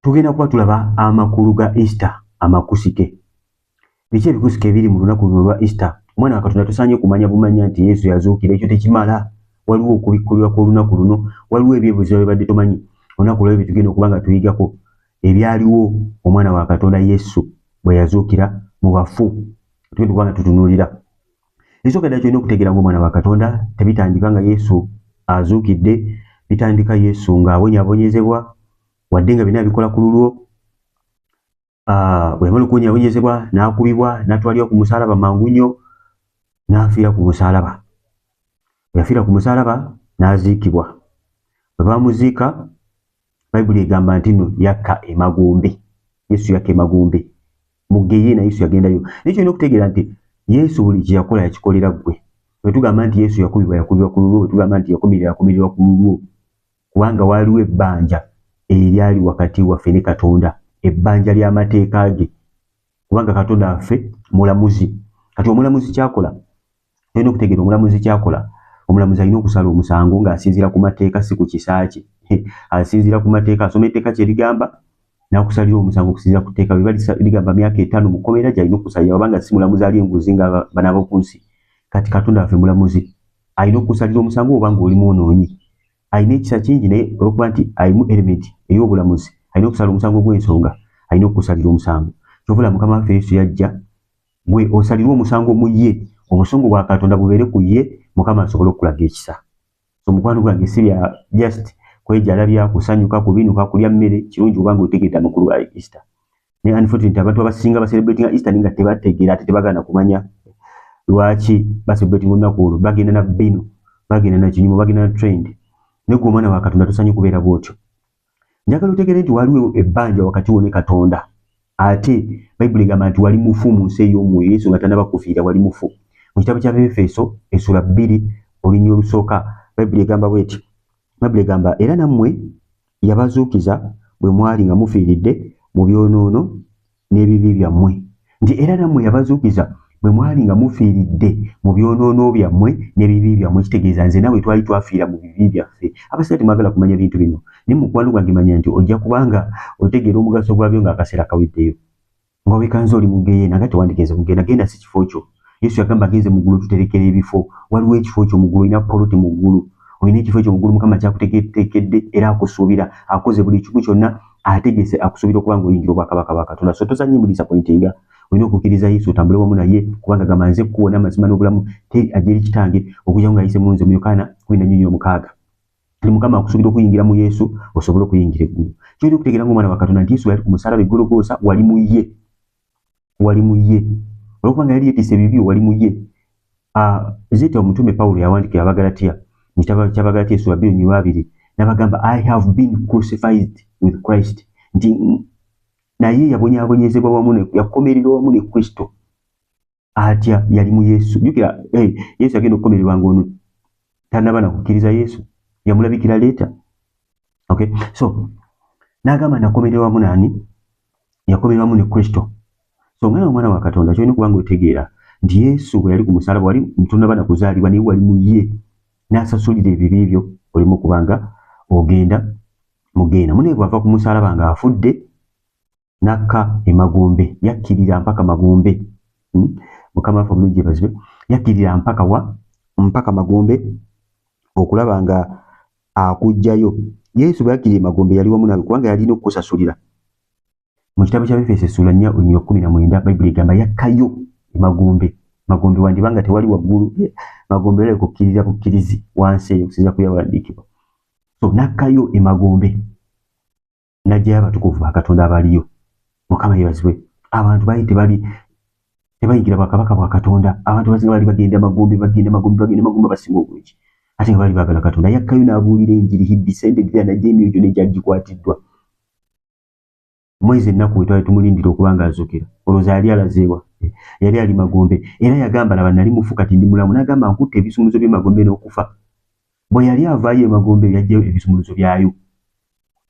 tugenda kuba tulaba amakulu ga Easter amakusike. Biki ebikusike ebiri mu lunaku luno lwa Easter? Omwana wa Katonda tusaanye kumanya bumanya nti Yesu yazuukira, ekyo tekimala. Waliwo okubikkulirwa kw'olunaku luno, waliwo ebyebuuzo bibadde tomanyi. Olunaku lw'ebyo tugenda okuba nga tuyigako ebyaliwo omwana wa Katonda Yesu bwe yazuukira mu bafu. Tugenda okuba nga tutunuulira. Ekisooka ddala kyolina okutegeera ng'omwana wa Katonda tebitandika nga Yesu azuukidde, bitandika Yesu ng'abonyaabonyezebwa, wadde nga bina bikola ku lulwo. Bwe yamala okubonyaabonyezebwa n'akubibwa n'atwalibwa ku musaalaba mangu nnyo n'afiira ku musaalaba. Bwe yafiira ku musaalaba n'aziikibwa. Bwe baamuziika, Bayibuli egamba nti nno yakka emagombe. Yesu yakka emagombe. Mu Geyeena Yesu yagendayo. Naye kyolina okutegeera nti Yesu buli kye yakola yakikolera ggwe. Bwe tugamba nti Yesu yakubibwa ku lulwo, bwe tugamba nti yakomererwa ku lulwo, kubanga waaliwo ebbanja eryali wakati waffe ne Katonda, ebbanja ly'amateeka ge, kubanga Katonda waffe mulamuzi. Kati omulamuzi kyakola, olina okutegeera omulamuzi kyakola. Omulamuzi alina okusala omusango ng'asinziira ku mateeka, si ku kisa kye. Asinziira ku mateeka, asoma etteeka kye ligamba n'akusalira omusango okusinziira ku tteeka. Bwe ligamba myaka 5 mu kkomera gy'alina okusalira, obanga si mulamuzi ali enguzi nga bano ab'oku nsi. Kati Katonda waffe mulamuzi, alina okusalira omusango oba ng'oli mwonoonyi. Alina ekisa kingi naye olwokuba nti alimu elementi ey'obulamuzi, alina okusala omusango gw'ensonga, alina okusalira omusango. Kyovula Mukama waffe Yesu yajja, gwe osalirwa omusango mu ye, obusungu bwa Katonda bubeere ku ye, Mukama asobole okulaga ekisa. So mukwano gwange si bya just kwejalabya, kusanyuka, kubinuka, kulya mmere, kirungi oba ng'otegedde amakulu ga Easter. Ne unfortunately abantu abasinga baselebratinga Easter nga tebategeera ate tebagana kumanya lwaki baselebratinga olunaku olwo. Bagenda na bino, bagenda na kinyumu, bagenda na trend. Ne gwe omwana wa Katonda tusanye kubeera bw'otyo. Njagala otegeere nti waliwo ebbanja wakati wo ne Katonda. Ate Bayibuli egamba nti wali mufu mu nsi ey'omwoyo, Yesu nga tannaba kufiira wali mufu. Mu kitabo ky'Abefeso essula 2 olunya olusooka, Bayibuli egamba bw'eti. Bayibuli egamba era nammwe yabazuukiza bwe mwali nga mufiiridde mu byonoono n'ebibi byammwe. Nti era nammwe yabazuukiza bwe mwali nga mufiiridde mu byonoono byammwe n'ebibi byammwe. Kitegeeza nze nawe twali twafiira mu bibi byaffe. Abasajja temwagala kumanya bintu bino. Naye mukwano gwange manya nti ojja kubanga otegeera omugaso gwabyo ng'akaseera kaweddeyo. Nga weekanze oli mu Geyeena nga tewandigenze mu Geyeena, genda si kifo kyo. Yesu yagamba genze mu ggulu tuterekera ebifo. Waliwo ekifo kyo mu ggulu, olina poloti mu ggulu. Olina ekifo kyo mu ggulu, Mukama kyakuteekedde era akusuubira, akoze buli kimu kyonna, ategese akusuubira okuba ng'oyingira obwakabaka bwa Katonda. So tozanye mu disappointinga, olina okukkiriza Yesu otambule wamu naye, kubanga gamba nze kkuwa n'amazima n'obulamu, teri ajja eri Kitange okugyawo ng'ayise mu nze. mu Yokaana 14:6. Kati Mukama akusuubira okuyingira mu Yesu osobole okuyingira eggulu. Kyolina okutegeera ng'omwana wa Katonda nti Yesu yali ku musaalaba Gologoosa, wali mu ye. Wali mu ye. Olwokubanga yali yeetisse ebibi, wali mu ye. Zita omutume Pawulo yawandiikira Abagalatiya mu kitabo ky'Abagalatiya essula 2:2 n'abagamba I have been crucified with Christ. Nti naye yabonyaabonyezebwa wamu, yakomererwa wamu ne Kristo. Atya yali mu Yesu. Jjukira Yesu yagenda okukomererwa ng'ono tannaba na kukkiriza Yesu, yamulabikira leeta. Okay, so n'agamba nakomererwa wamu nani? Yakomererwa wamu ne Kristo. So ngana omwana wa Katonda kyolina okuba ng'otegeera nti Yesu bwe yali ku musaalaba wali tonnaba na kuzaalibwa, naye wali mu ye n'asasulira ebibi byo, olimu okubanga ogenda mugenda. Munaye bw'ava ku musaalaba ng'afudde n'akka emagombe, yakkirira mpaka magombe. Mukama waffe omulungi yeebazibwe. Yakkirira mpaka magombe okulaba nga akuggyayo. Yesu bwe yakkirira emagombe yali wamu nawe kubanga yalina okukusasulira. Mu kitabo ky'Abefeso essula 4:19 Bayibuli egamba yakkayo emagombe. Magombe wandibanga tewali waggulu, magombe era kukkirira bukkirizi wansi eyo okusinziira ku yawandiikibwa. So nakkayo emagombe n'aggyayo abatukuvu ba Katonda abaliyo. Mukama yeebazibwe. Abantu baali tebayingira bwakabaka bwa Katonda. Abantu basinga baali bagenda magombe basinga obungi, ate nga baali baagala Katonda. Yakkayo n'abuulira enjiri, he descended there, n'ajja emyoyo gyonna egyagikwatiddwa. Mwezi ennaku we twali tumulindira okuba ng'azuukira, olowooza yali alazeewa? Yali ali magombe. Era yagamba laba nali mufu kati ndi mulamu. N'agamba nkutte ebisumuluzo by'emagombe n'okufa. Bwe yali avaayo emagombe yaggyayo ebisumuluzo byayo.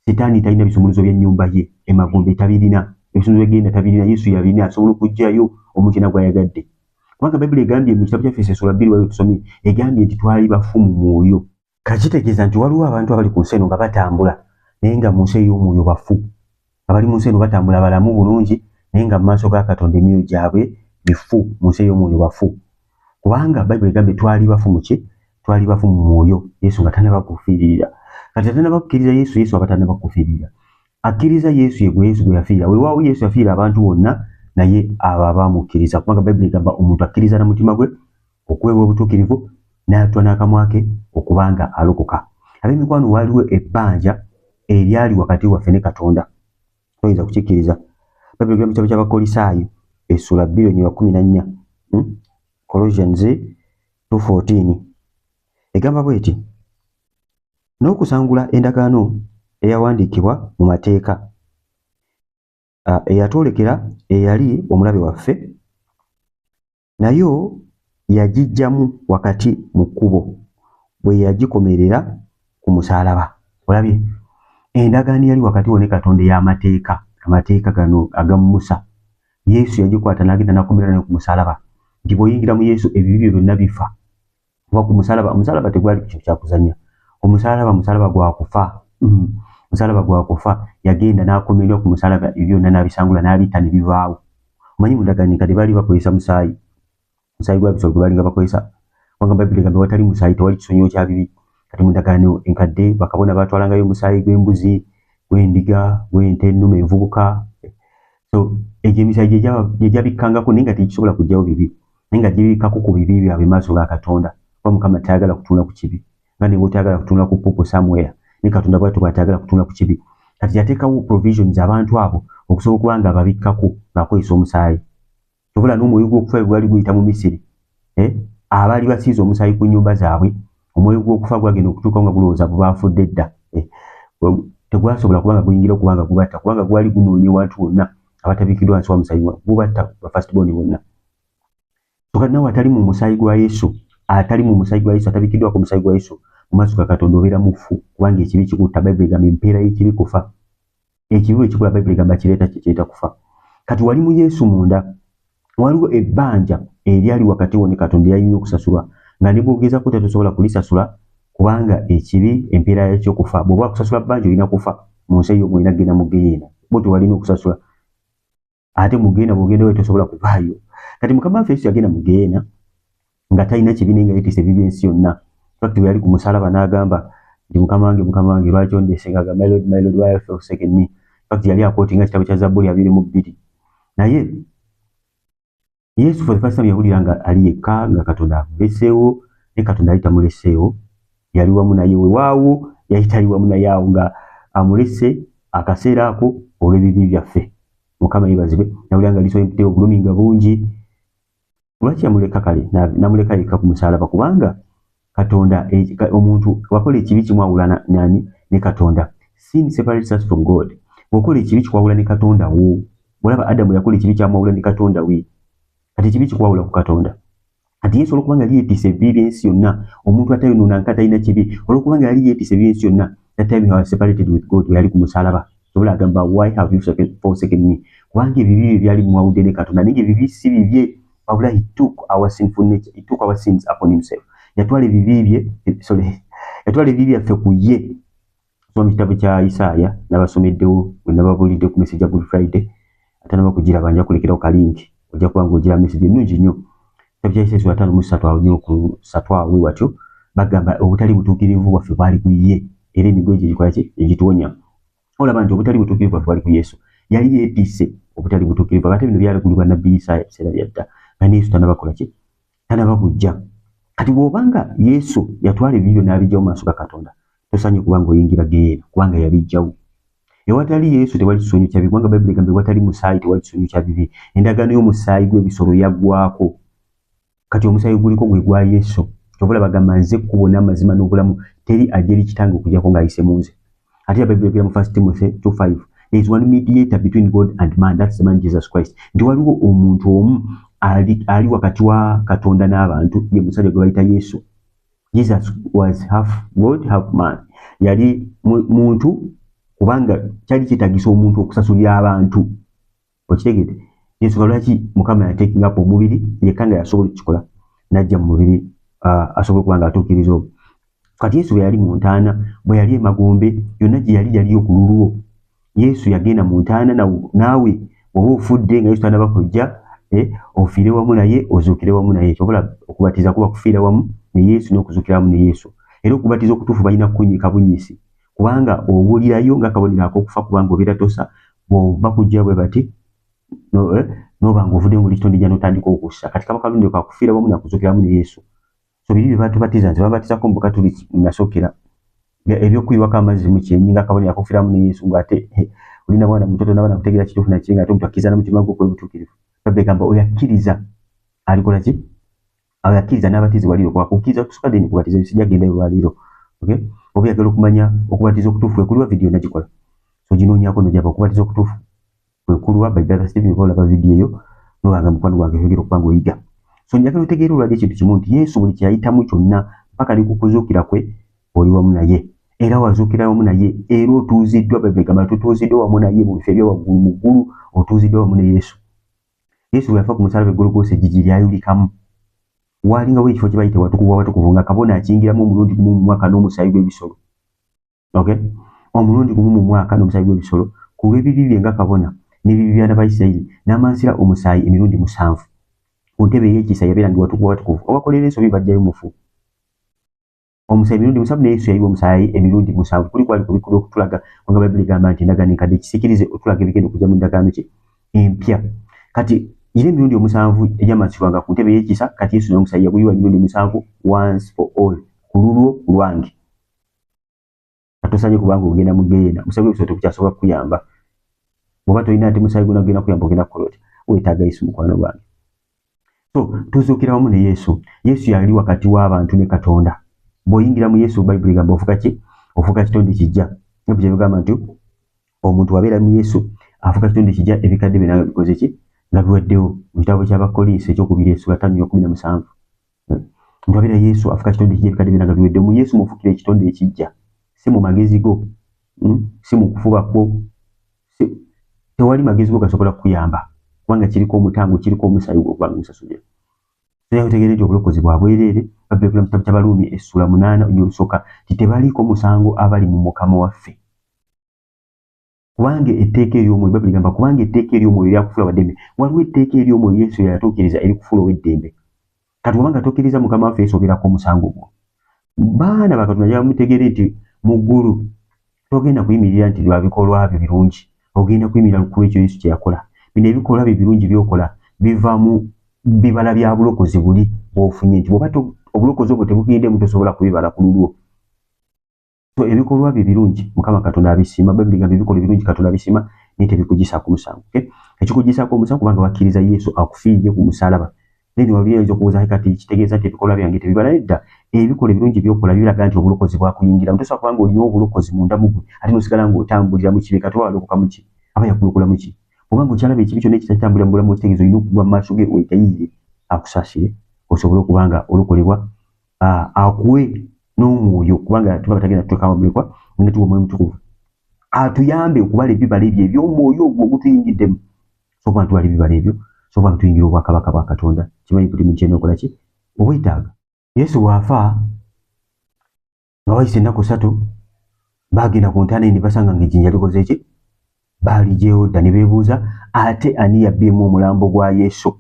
Setaani talina bisumuluzo bya nnyumba ye, emagombe tabirina, ebisumuluzo by'egenda tabirina. Yesu yabirina, asobola okuggyayo omuntu yenna gw'ayagadde. Kubanga Bayibuli egambye mu kitabo ky'Efeso essula 2 waliwo tusomye, egambye nti twali bafu mu mwoyo. Kitegeeza nti waliwo abantu abali ku nsi eno nga batambula naye nga mu nsi ey'omwoyo bafu. abali mu nsi eno batambula balamu bulungi naye nga mu maaso ga Katonda emyoyo gyabwe bifu, mu nsi ey'omwoyo bafu. Kubanga Bayibuli egamba twali bafu mu ki? Twali bafu mu mwoyo, Yesu nga tannaba kufiirira. Kati tannaba kukkiriza Yesu, Yesu aba tannaba kufiirira. Akkiriza Yesu ye gwe Yesu gwe yafiira. Weewaawo Yesu yafiira abantu bonna naye abo abaamukkiriza. Kubanga Bayibuli egamba omuntu akkiriza na mutima gwe okuweebwa obutuukirivu n'atwa n'akamwa ke okubanga alokoka. Ab'emikwano, waliwo ebbanja eryali wakati waffe ne Katonda. Toyinza kukikkiriza. Bayibuli egamba mu kitabo ky'Abakolisaayo essula 2:14, Colossians 2:14 egamba bw'eti: n'okusangula endagaano eyawandiikibwa mu mateeka eyatwolekera eyali omulabe waffe, nayo yagijjamu wakati mu kkubo bwe yagikomerera ku musaalaba. Olabye endagaano yali wakati wo ne Katonda ey'amateeka, amateeka gano aga Musa, Yesu yagikwata n'agenda n'akomerera nayo ku musaalaba. Nti bw'oyingira mu Yesu ebibi byonna bifa. Kuba ku musaalaba, omusaalaba tegwali kintu kya kuzannya. Omusaalaba gwa kufa. Omusaalaba gwa kufa. Yagenda n'akomerera ku musaalaba, ebyo byonna n'abisangula n'abitta ne bivaawo. Omanyi mu ndagaano enkadde baali bakozesa musaayi. Musaayi gwa bisolo gwe baalinga bakozesa. Kubanga Bayibuli egamba watali musaayi tewali kisonyiwo kya bibi. Kati mu ndagaano enkadde bakabona baatwalangayo omusaayi gw'embuzi, gw'endiga, gw'ente ennume, envubuka. So egyo emisaayi gye gyabikkangako naye nga tegisobola kuggyawo bibi. Naye nga gibikkako ku bibi byabwe maaso ga Katonda. Kuba Mukama tayagala kutunula ku kibi. Nga ne bw'otayagala kutunula ku ppupu somewhere, ne Katonda bw'atyo bw'atayagala kutunula ku kibi. Kati yateekawo provisions abantu abo okusobola okuba nga babikkako ng'akozesa omusaayi. Kyovula n'omwoyo gw'okufa gwali guyita mu Misiri. Abaali basiize omusaayi ku nnyumba zaabwe, omwoyo gw'okufa gwagenda okutuuka nga gulowooza baafudde dda. Tegwasobola kubanga guyingira okubanga gubatta, kubanga gwali gunoonya abantu bonna abatabikiddwa wansi wa musaayi gubatta ba first born bonna. So kati nawe atali mu musaayi gwa Yesu, atabikiddwako omusaayi gwa Yesu, mu maaso ga Katonda obeera mufu, kubanga ekibi kikutta. Bayibuli egamba empeera y'ekibi kufa. Ekibi bwe kikula Bayibuli egamba kireeta kufa. Kati wali mu Yesu munda, waliwo ebbanja eryali wakati wo ne Katonda yalina okusasulwa, nga ne bw'ogezako tosobola kulisasula kubanga ekibi empeera yakyo kufa. Bw'oba kusasula bbanja olina kufa mu nsi eyo mwina kugenda mu Geyeena. Bo tewalina okusasula. Ate mu Geyeena bw'ogendayo tosobola kuvaayo. Kati Mukama waffe Yesu yagenda mu Geyeena nga talina kibi naye nga yeetisse ebibi by'ensi yonna. Fakiti bwe yali ku musaalaba n'agamba nti Mukama wange lwaki ondeese, ng'agamba my Lord, why have you forsaken me? Fakiti yali akootinga kitabo kya Zabbuli 22. Naye Yesu for the first time yawulira nga ali yekka, nga Katonda amuleseewo, ne Katonda yali tamuleseewo, yali wamu naye. Weewaawo yali tali wamu naye awo nga amulese akaseera ako olw'ebibi byaffe. Mukama yeebazibwe. Yawulira nga liiso empite obulumi nga bungi. Lwaki yamuleka kale? Namuleka yekka ku musaalaba kubanga Katonda, omuntu wakola ekibi kimwawula nani? Ne Katonda. Sin separates us from God. Wakola ekibi kikwawula ne Katonda wo. Olaba Adamu yakola ekibi kyamwawula ne Katonda we. Kati ekibi kikwawula ku Katonda. Kati Yesu olwokubanga yali yeetisse ebibi by'ensi yonna, omuntu atayonoonanga talina kibi, olwokubanga yali yeetisse ebibi by'ensi yonna, that time he was separated with God. Yali ku musaalaba. Sobola agamba why have you forsaken me? Kubanga ebibi bye byali mwawudde ne Katonda, naye ebibi si bibye, wabula he took our sinful nature, he took our sins upon himself. Yatwala ebibi byaffe ku ye. So mu kitabo kya Isaaya n'abasomeddewo bwe nababulidde ku message ya Good Friday, ate nabakugira banja kulekerawo kalinki ojja kuba ng'ogira message ennungi nnyo. Kitabo kya Isaaya 5:3 awo nnyo ku 3 watyo bagamba obutali butuukirivu bwaffe bwali ku ye era emigoye gye gikola ki? Egituwonya. Olaba nti obutali butuukirivu bwaffe bwali ku Yesu. Yali yeetisse obutali butuukirivu. Ate bino byalagulibwa Nabbi Isaaya ebiseera byadda. Nga ne Yesu tannabakola ki? Tannababujja. Kati bw'obanga Yesu yatwala ebibi byonna n'abiggyawo mu maaso ga Katonda, tosaanye kubanga oyingira Geyeena kubanga yabiggyawo. Ewatali Yesu tewali kisonyiwo kya bibi, kubanga Bayibuli egamba ewatali musaayi tewali kisonyiwo kya bibi. Endagaano y'omusaayi gw'ebisolo yaggwaako. Kati omusaayi guliko gwe gwa Yesu. Kyovula bagamba nze kkubo n'amazima n'obulamu, teri ajja eri Kitange okuggyako ng'ayise mu nze. Ate Bayibuli egamba mu 1 Timothy 2:5, there is one mediator between God and man, that's the man Jesus Christ. Nti waliwo omuntu omu ali wakati wa Katonda n'abantu, ye musajja gwe bayita Yesu. Jesus was half God, half man. Yali muntu kubanga kyali kyetaagisa omuntu okusasulira abantu. Okitegedde? Yesu lwaki Mukama yateekinga po omubiri yekka nga yasobola okukikola n'ajja mu mubiri asobola okuba nga atuukiriza obwo. Kati Yesu bwe yali mu ntaana, bwe yali emagombe, yonna gye yali yaliyo ku lulwo. Yesu yagenda mu ntaana naawe oba ofudde nga Yesu tanaba kujja ofiire wamu naye ozuukire wamu naye. Kyobola okubatiza kuba kufiira wamu ne Yesu n'okuzuukira wamu ne Yesu. Era okubatiza okutuufu balina kukunyiika bunyisi kubanga obuulirayo nga kabonero ak'okufa kubanga obeera tosa bw'ova kujja bwe bati n'oba ng'ovudde mu kitonde gya n'otandika okussa. Kati kaba kalungi kakufiira wamu nakuzuukira wamu ne Yesu. So biri bye batubatiza nti babatizako mu Bukatuliki nasookera ebyokuyiwako amazzi mu kyenyi nga kabonero ak'okufiira wamu ne Yesu ng'ate olina mwana mutoto n'abaana kutegeera kituufu na kiri ng'ate omuntu akkiriza n'omutima gwe okwebutuukirivu. Bagamba oyakkiriza alikola ki? Oyakkiriza n'abatizibwa leero kukkiriza kusooka then kubatiza sijja genda lwaliro. Okay? Oba oyagala okumanya okubatiza okutuufu ekulwa vidiyo nagikola. So ginoonyaako n'ojaba okubatiza okutuufu ekulwa by Brother Stephen olaba vidiyo eyo n'obanga mukwano gwange oyogera okuba ng'oyiga. So njagala otegeera olwali ekintu kimu nti Yesu buli kyayitamu kyonna mpaka ne ku kuzuukira kwe oli wamu naye. Era wazuukira wamu naye era otuuziddwa bagamba tutuuziddwa wamu naye mu bifo ebyawaggulu mu ggulu otuuziddwa wamu ne Yesu. Yesu bwe yafa ku musalaba Golgotha ejjiji lyayulikamu. Waalingawo ekifo kye bayita watukuvu nga kabona akiyingiramu omulundi gumu mu mwaka n'omusaayi gw'ebisolo. Okay? Omulundi gumu mu mwaka n'omusaayi gw'ebisolo ku lw'ebibi bye nga kabona n'ebibi by'abaana ba Isirayiri n'amansira omusaayi emirundi 7. Ku ntebe y'ekisa yabeeranga watukuvu. Obakolera ensobi bajjayo mufu. Omusaayi emirundi 7 ne Yesu yayiwa omusaayi emirundi 7. Kuli kwali kubikula okutulaga nga Bayibuli egamba nti endagaano enkadde kisikirize otulaga ebigenda okujja mu ndagaano ki empya. Kati ile emirundi 7 ejamasirwanga ku ntebe y'ekisa kati Yesu n'omusaayi yaguyiwa emirundi 7 once for all ku lulwo lwange. Atosanye kubanga ogenda mu ggeena omusaayi gw'ebisolo tekukyasobola kukuyamba. Bw'oba tolina ate musaayi gw'ogenda kuyamba ogenda kukola otya? Weetaaga Yesu mukwano gwange. So tuzuukira wamu ne Yesu. Yesu yali wakati w'abantu ne Katonda. Bw'oyingira mu Yesu Bayibuli egamba ofuka ki? Ofuka kitonde kijja. Ebyo bigamba nti omuntu wabeera mu Yesu afuka kitonde kijja ebikadde bye bikoze ki? Nga biwaddewo. Mu kitabo ky'Abakolinso ekyokubiri essula 5:17. Omuntu wabeera Yesu afuka kitonde kijja ebikadde bye nga biwaddewo. Mu Yesu mufukira ekitonde ekijja. Si mu magezi go, si mu kufuba kwo. Tewali magezi go gasobola kukuyamba kubanga kiriko omutango, kiriko omusaayi gw'okubanga omusasulira. Naye otegeera nti obulokozi bwa bwereere. Babulekula mu kitabo ky'Abaluumi essula 8 olusoka nti tebaliiko musango abali mu Mukama waffe. Kubanga etteeka ery'omwoyo Babulekula ligamba kubanga etteeka ery'omwoyo lyakufuula waddembe. Waliwo etteeka ery'omwoyo Yesu yatuukiriza erikufuula ow'eddembe. Kati wabanga tokkiriza Mukama waffe Yesu obeerako omusango gwo. Baana ba Katonda njagala mutegeere nti mu ggulu togenda kuyimirira nti lwa bikolwa byo birungi. Ogenda kuyimirira ku ekyo Yesu kye yakola. Bino ebikolwa bye birungi by'okola biva mu bibala bya bulokozi buli bw'ofunye nti bw'oba obulokozi obwo tebugende tosobola kubibala ku lulwo. So ebikolwa bye birungi Mukama Katonda abisiima. Bayibuli egamba ebikolwa birungi Katonda abisiima naye tebikugisaako musango. Okay? Ekikugisaako omusango kubanga wakkiriza Yesu akufiirye ku musalaba. Then wabiyinza okubuuza kati kitegeeza nti ebikolwa byange tebibala. Nedda, ebikola ebirungi by'okola biraga nti obulokozi bwakuyingira. Tosobola kubanga olina obulokozi munda mu ggwe ate n'osigala ng'otambulira mu kibi kati walokoka mu ki? Aba yakulokola mu ki? Kubanga okyalaba ekibi kyonna ekitatambulira mu bulamu ekitegeeza olina okuva mu maaso ge weegayiire akusaasire osobole okuba nga olokolebwa akuwe n'omwoyo kubanga tuba batagenda tuteeka mulekwa nga tuwa omwoyo mutukuvu atuyambe okubala ebibala ebyo eby'omwoyo ogwo ogutuyingiddemu. So kuba ntwala ebibala ebyo so kuba ntuyingira obwakabaka bwa Katonda kimanyi buli muntu kyena okola ki obwetaaga. Yesu bw'afa nga wayise ennaku 3 baagenda ku ntaana ne basanga ng'ejjinja likoze ki? Baalijewo dda ne beebuuza ate ani yabbyemu omulambo gwa Yesu?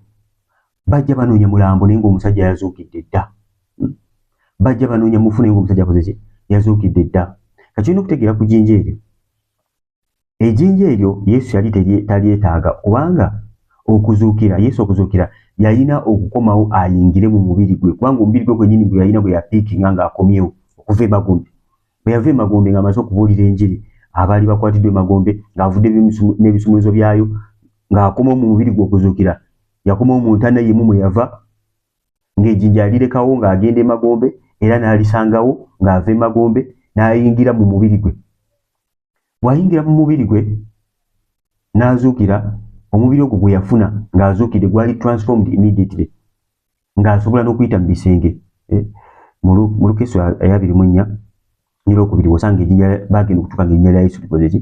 Bajja banoonya mulambo naye ng'omusajja yazuukidde dda. Bajja banoonya mufu naye ng'omusajja akoze ki? Yazuukidde dda. Kati tulina okutegeera ku jjinja eryo. Ejjinja eryo Yesu yali talyetaaga kubanga okuzuukira Yesu okuzuukira yalina okukomawo ayingire mu mubiri gwe kubanga omubiri gwe gwennyini gwe yalina bwe yapiikinga ng'akomyewo okuva emagombe. Bwe yava emagombe ng'amaze okubuulira enjiri abaali bakwatiddwa emagombe ng'avudde n'ebisumuluzo byayo ng'akoma mu mubiri gwe okuzuukira yakomawo mu ntaana yemu mwe yava ng'ejjinja alirekawo ng'agenda emagombe era n'alisangawo ng'ava emagombe n'ayingira mu mubiri gwe. Bw'ayingira mu mubiri gwe n'azuukira omubiri ogwo gwe yafuna ng'azuukidde gwali transformed immediately ng'asobola n'okuyita mu bisenge. Mu Lukeso 24 nyirokubiri wasanga ejjinja baagenda okutuuka ng'erinnya lya Yesu likoze ki?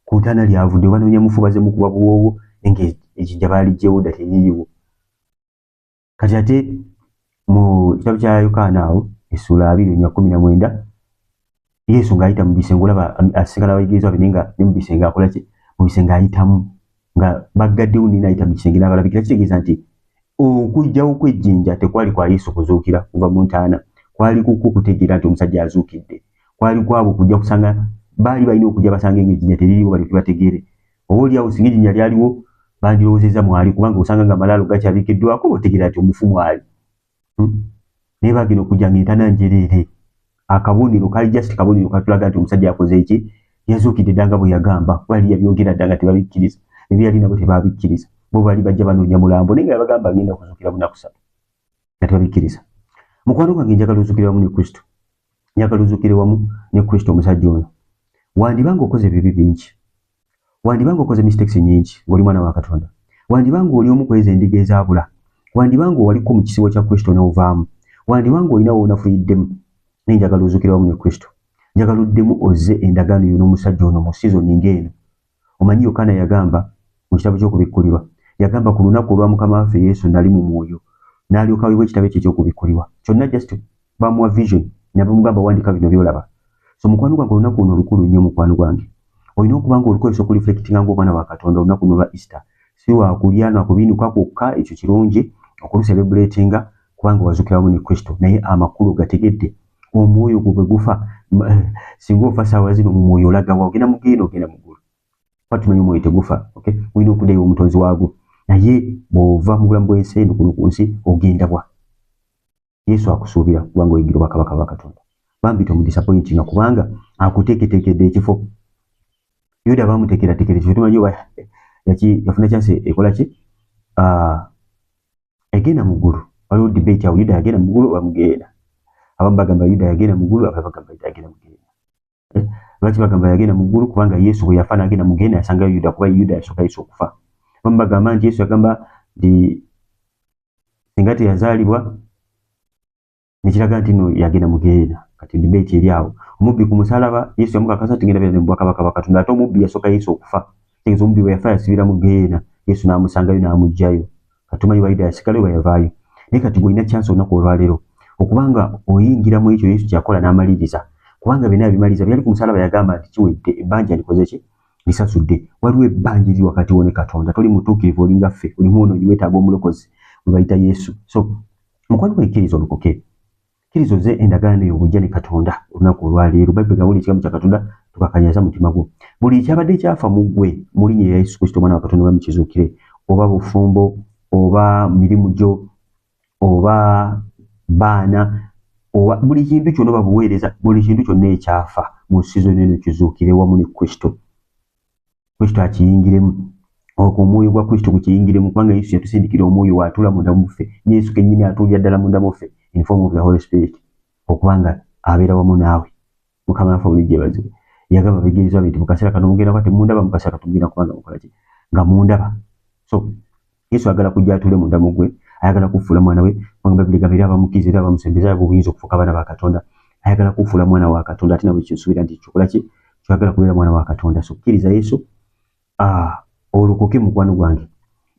Ku ntaana lyavudde banoonya mufu bazemu kuba buwoowo naye ejjinja baaliggyewo dda teririiwo. Kati ate mu kitabo kya Yokaana awo essula 2:19 Yesu ng'ayita mu bisenge olaba asisinkana abayigirizwa be naye nga ne mu bisenge akola ki? obisenga ayitamu nga baggaddewo nina ayita mu kisenge n'abalabikira. Kitegeeza nti okujjawo kw'ejjinja tekwali kwa Yesu kuzuukira kuva mu ntaana, kwali kutegeera nti omusajja azuukidde, kwali kwabo kujja kusanga baali balina okujja basanga ejjinja teririiwo balyoke bategeere. Oboolyawo singa ejjinja lyaliwo bandirowoozezza mwali, kubanga osanga nga amalaalo gakyabikiddwako otegeera nti omufu mwali. Naye bagenda okujja ng'entaana njereere. Akabonero kali just kabonero katulaga nti omusajja akoze eki, yazuukidde ddanga bwe yagamba. Bali yabyogera ddanga tebabikkiriza, ebyali nabo tebabikkiriza. Bo bali bajja banoonya mulambo naye nga yabagamba agenda kuzuukira mu nnaku 3 nga tebabikkiriza. Mukwano gwange njagala ozuukire wamu ne Kristo, njagala ozuukire wamu ne Kristo omusajja ono. Wandibanga okoze bibi bingi, wandibanga okoze mistakes nyingi ng'oli mwana wa Katonda, wandibanga oli omu kweza endiga ezaabula, wandibanga waliko mu kisibo kya Kristo n'ovaamu, wandibanga olina w'onafuyiddemu. Naye njagala ozuukire wamu ne Kristo, njagala oddemu ozze endagaano yo n'omusajja ono mu sizoni ng'eno. Omanyi Yokaana yagamba mu kitabo ky'okubikkulirwa, yagamba ku lunaku olwa Mukama waffe Yesu nali mu mwoyo, n'alyoka aweebwa ekitabo kye eky'okubikkulirwa. Kyonna just bamuwa vision ne bamugamba wandika bino by'olaba. So mukwano gwange olunaku luno lukulu nnyo mukwano gwange. Olina okuba ng'olukozesa okuliflectinga ng'omwana wa Katonda olunaku luno lwa Easter. Si lwakulya na kubiinuka kwokka, ekyo kirungi okuluselebratinga kubanga wazuukira wamu ne Kristo, naye amakulu gategedde. Omwoyo gwo bwe gufa, singa ofa ssaawa zino mu mwoyo olaga wa, ogenda mu ggeeno ogenda mu ggulu. Kuba tumanyi omwoyo tegufa, okay? Olina okuddayo omutonzi waagwo. Naye bw'ova mu bulamu bw'ensi eno kuno ku nsi ogenda wa? Yesu akusuubira kubanga oyigira obwakabaka bwa Katonda. Bambi tomudisappointinga kubanga akuteeketeekedde ekifo. Yuda bamuteekerateekera ekifo. Tumanyi yafuna chance ekola ki? Egenda mu ggulu. Waliwo debate awo Yuda yagenda mu ggulu oba mugenda. Abamu bagamba Yuda yagenda mu ggulu, abalala bagamba Yuda yagenda mu ggulu. Lwaki bagamba yagenda mu ggulu? Kubanga Yesu bwe yafa n'agenda mu ggulu yasangayo Yuda, kuba Yuda yasooka Yesu okufa. Abamu bagamba nti Yesu yagamba nti singa teyazaalibwa nekiraga nti no yagenda mu ggulu. Kati debate eri awo. Omubbi ku musalaba Yesu yamukakasa ati ngenda beera mu bwakabaka bwa Katonda, ate omubbi yasooka Yesu okufa. Tegeeza omubbi bwe yafa yasibira mu ggulu, Yesu n'amusangayo n'amugjayo. Katumanyi Yuda yasigalayo yavaayo. Naye kati bw'olina chance olunaku olwaleero okubanga oyingira mu ekyo Yesu kyakola n'amaliriza, kubanga byonna yabimaliriza. Byali ku musalaba yagamba nti kiwedde, ebbanja likoze ki? Lisasudde. Waliwo ebbanja eri wakati wo ne Katonda. Toli mutuukirivu, oli nga ffe, oli mwonoonyi, weetaaga omulokozi gwe bayita Yesu. So mukwano gwe kkiriza olokoke, kkiriza ozze endagaano eyo bw'ojja ne Katonda olunaku olwaleero. Bayibuli egamba buli ekigambo kya Katonda tukakanyaza mutima gwo. Buli ekyabadde kyafa mu ggwe mu linnya erya Yesu Kristo omwana wa Katonda bamukizuukire, oba bufumbo oba mirimu gyo oba baana oba buli kintu kyonna oba buweereza, buli kintu kyonna ekyafa mu sizoni eno kizuukire wamu ne Kristo. Kristo akiyingiremu, omwoyo gwa Kristo gukiyingiremu, kubanga Yesu yatusindikira omwoyo waatula munda muffe. Yesu kennyini atuulira ddala munda muffe in form of the Holy Spirit, okubanga abeera wamu naawe. Mukama waffe bulijjo yeebazibwe. Yagamba abayigirizwa be nti mu kaseera kano mugenda kwate mundaba, mu kaseera kano mugenda kubanga mukola ki? Nga mundaba. So Yesu ayagala kujja atuule munda mu ggwe, ayagala kufuula mwana we. Kubanga Bayibuli egamba era abamukkiriza era abamusembeza abo buyinza okufuuka abaana ba Katonda. Ayagala kufuula mwana wa Katonda, ate nabwe kinsuubira nti kyokola ki? Kyagala kubeera mwana wa Katonda. So kkiriza Yesu olokoke mukwano gwange.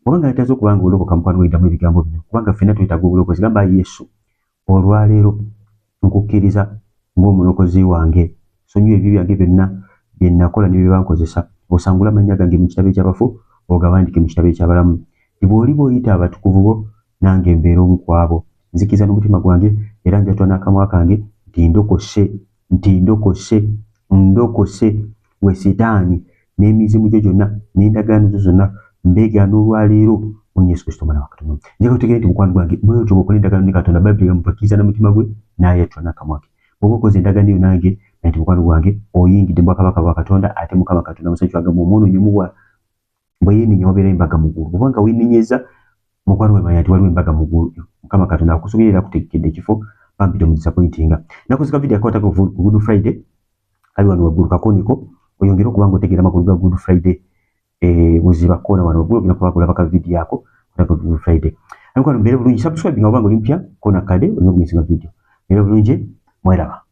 Kubanga yataze okubanga olokoka mukwano gwe, ddamu ebigambo bino, kubanga ffenna twetaaga obulokozi. Gamba Yesu, olwaleero nkukkiriza ng'omulokozi wange. Sonyiwa ebibi byange byonna bye nakola ne bye bankozesa. Osangula amannya gange mu kitabo eky'abafu, ogawandiike mu kitabo eky'abalamu. Bw'oli bw'oyita abatukuvu bo, nange mbeera omu ku abo. Nzikiriza n'omutima gwange era njatula n'akamwa kange nti ndokose we Setaani n'emizimu gyo gyonna n'endagaano zo zonna mbeegaana olwaleero mu Yesu Kristo omwana wa Katonda. Njagala otegeere nti mukwano gwange bw'otyo bw'okola endagaano ne Katonda, Bayibuli egamba mpakiriza n'omutima gwe n'ayatula n'akamwa ke. Bw'oba okoze endagaano eyo nange nti mukwano gwange oyingidde mu bwakabaka bwa Katonda, ate Mukama Katonda musajja agamba omwonoonyi omuwa bwe yeenenya wabeera embaga mu ggulu. Kubanga weenenyeza mukwano gwe manya nti waliwo embaga mu ggulu. Mukama Katonda akusuubira era akutegekedde ekifo, bambi tomudisappointinga. Nakozesa video akwatako ku Good Friday, kali wano waggulu kakoniko, oyongere okuba ng'otegeera amakulu ga Good Friday buziba koona wano waggulu, olina kuba kulaba ka video yako ku Good Friday. Mukwano mbeere bulungi, subscribe nga obanga oli mpya, koona kade olina okumisinga video. Mbeere bulungi, mweraba.